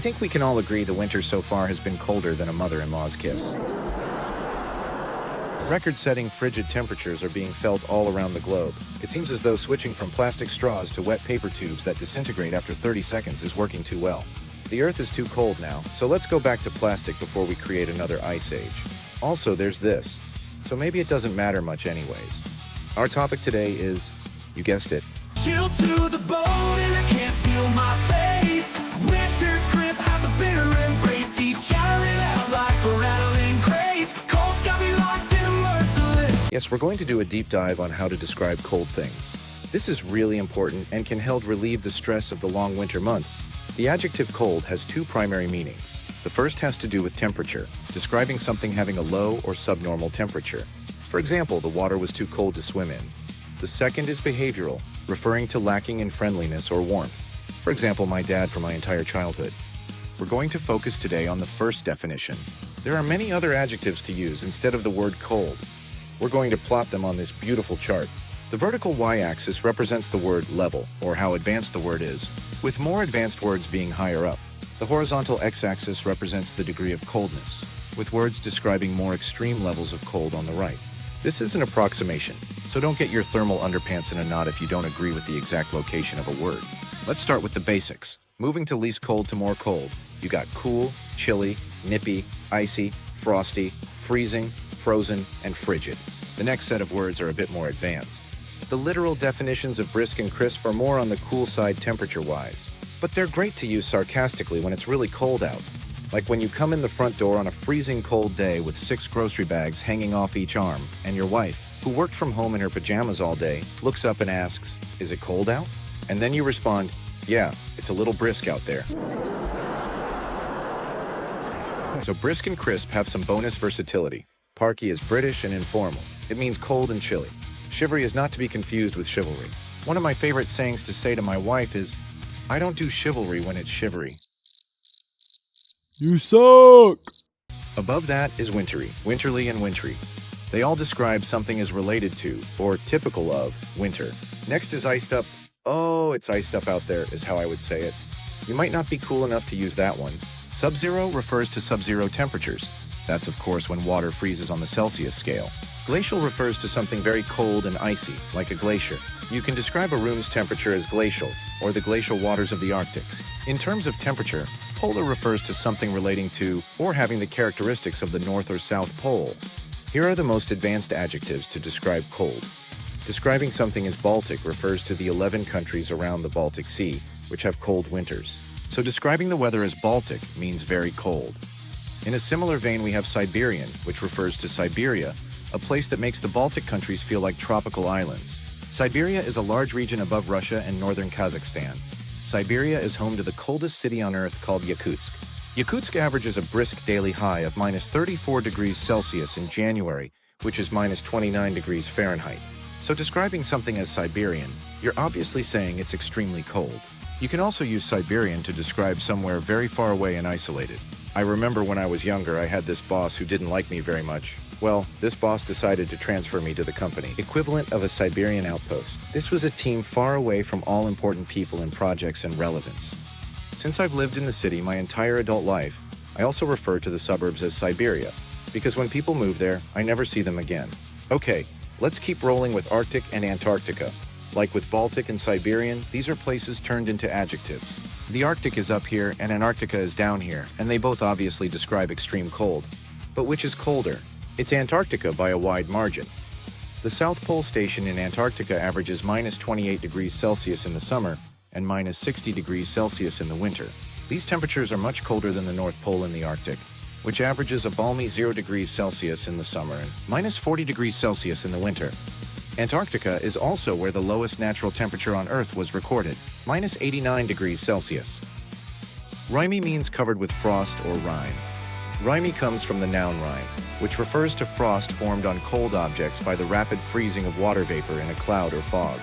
think we can all agree the winter so far has been colder than a mother-in-law's kiss. Record-setting frigid temperatures are being felt all around the globe. It seems as though switching from plastic straws to wet paper tubes that disintegrate after 30 seconds is working too well. The Earth is too cold now, so let's go back to plastic before we create another ice age. Also, there's this, so maybe it doesn't matter much anyways. Our topic today is, you guessed it, chill to the bone and I can't feel my face. Winter's grip has a bitter embrace. Teeth chattering out like a rattling craze. Cold's got me locked in merciless. Yes, we're going to do a deep dive on how to describe cold things. This is really important and can help relieve the stress of the long winter months. The adjective cold has two primary meanings. The first has to do with temperature, describing something having a low or subnormal temperature. For example, the water was too cold to swim in. The second is behavioral, referring to lacking in friendliness or warmth. For example, my dad for my entire childhood. We're going to focus today on the first definition. There are many other adjectives to use instead of the word cold. We're going to plot them on this beautiful chart. The vertical y-axis represents the word level, or how advanced the word is, with more advanced words being higher up. The horizontal x-axis represents the degree of coldness, with words describing more extreme levels of cold on the right. This is an approximation, so don't get your thermal underpants in a knot if you don't agree with the exact location of a word. Let's start with the basics. Moving to least cold to more cold, you got cool, chilly, nippy, icy, frosty, freezing, frozen, and frigid. The next set of words are a bit more advanced. The literal definitions of brisk and crisp are more on the cool side temperature-wise, but they're great to use sarcastically when it's really cold out. Like when you come in the front door on a freezing cold day with 6 grocery bags hanging off each arm, and your wife, who worked from home in her pajamas all day, looks up and asks, "Is it cold out?" And then you respond, "Yeah, it's a little brisk out there." So brisk and crisp have some bonus versatility. Parky is British and informal. It means cold and chilly. Shivery is not to be confused with chivalry. One of my favorite sayings to say to my wife is, "I don't do chivalry when it's shivery." You suck! Above that is wintery, winterly and wintry. They all describe something as related to, or typical of, winter. Next is iced up. Oh, it's iced up out there, is how I would say it. You might not be cool enough to use that one. Sub-zero refers to sub-zero temperatures. That's, of course, when water freezes on the Celsius scale. Glacial refers to something very cold and icy, like a glacier. You can describe a room's temperature as glacial, or the glacial waters of the Arctic. In terms of temperature, polar refers to something relating to, or having the characteristics of the North or South Pole. Here are the most advanced adjectives to describe cold. Describing something as Baltic refers to the 11 countries around the Baltic Sea, which have cold winters. So describing the weather as Baltic means very cold. In a similar vein, we have Siberian, which refers to Siberia, a place that makes the Baltic countries feel like tropical islands. Siberia is a large region above Russia and northern Kazakhstan. Siberia is home to the coldest city on Earth called Yakutsk. Yakutsk averages a brisk daily high of minus 34 degrees Celsius in January, which is minus 29 degrees Fahrenheit. So describing something as Siberian, you're obviously saying it's extremely cold. You can also use Siberian to describe somewhere very far away and isolated. I remember when I was younger, I had this boss who didn't like me very much. Well, this boss decided to transfer me to the company, equivalent of a Siberian outpost. This was a team far away from all important people and projects and relevance. Since I've lived in the city my entire adult life, I also refer to the suburbs as Siberia, because when people move there, I never see them again. Okay, let's keep rolling with Arctic and Antarctica. Like with Baltic and Siberian, these are places turned into adjectives. The Arctic is up here and Antarctica is down here, and they both obviously describe extreme cold. But which is colder? It's Antarctica by a wide margin. The South Pole Station in Antarctica averages minus 28 degrees Celsius in the summer and minus 60 degrees Celsius in the winter. These temperatures are much colder than the North Pole in the Arctic, which averages a balmy 0 degrees Celsius in the summer and minus 40 degrees Celsius in the winter. Antarctica is also where the lowest natural temperature on Earth was recorded, minus 89 degrees Celsius. Rimy means covered with frost or rime. Rimy comes from the noun rime, which refers to frost formed on cold objects by the rapid freezing of water vapor in a cloud or fog.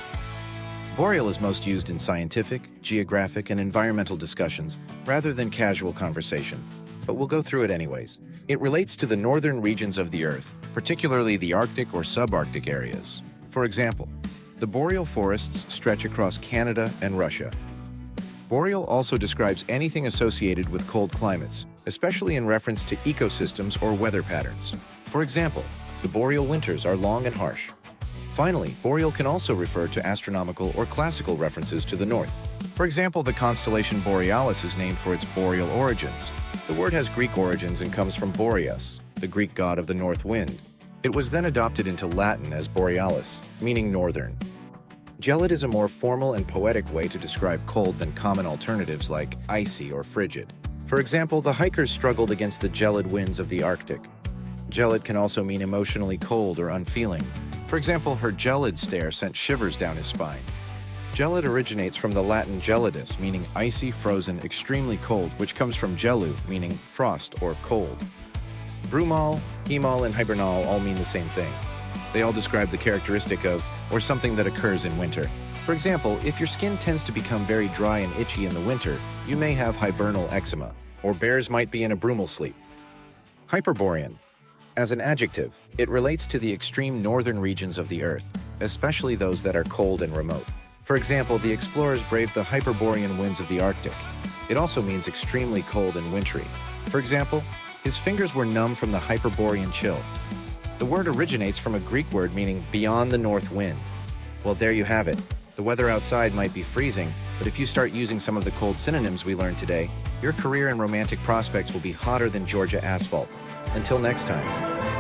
Boreal is most used in scientific, geographic, and environmental discussions rather than casual conversation, but we'll go through it anyways. It relates to the northern regions of the Earth, particularly the Arctic or subarctic areas. For example, the boreal forests stretch across Canada and Russia. Boreal also describes anything associated with cold climates, especially in reference to ecosystems or weather patterns. For example, the boreal winters are long and harsh. Finally, boreal can also refer to astronomical or classical references to the north. For example, the constellation Borealis is named for its boreal origins. The word has Greek origins and comes from Boreas, the Greek god of the north wind. It was then adopted into Latin as Borealis, meaning northern. Gelid is a more formal and poetic way to describe cold than common alternatives like icy or frigid. For example, the hikers struggled against the gelid winds of the Arctic. Gelid can also mean emotionally cold or unfeeling. For example, her gelid stare sent shivers down his spine. Gelid originates from the Latin gelidus, meaning icy, frozen, extremely cold, which comes from gelu, meaning frost or cold. Brumal, hemal, and hibernal all mean the same thing. They all describe the characteristic of, or something that occurs in winter. For example, if your skin tends to become very dry and itchy in the winter, you may have hibernal eczema, or bears might be in a brumal sleep. Hyperborean. As an adjective, it relates to the extreme northern regions of the Earth, especially those that are cold and remote. For example, the explorers braved the Hyperborean winds of the Arctic. It also means extremely cold and wintry. For example, his fingers were numb from the Hyperborean chill. The word originates from a Greek word meaning beyond the north wind. Well, there you have it. The weather outside might be freezing, but if you start using some of the cold synonyms we learned today, your career and romantic prospects will be hotter than Georgia asphalt. Until next time.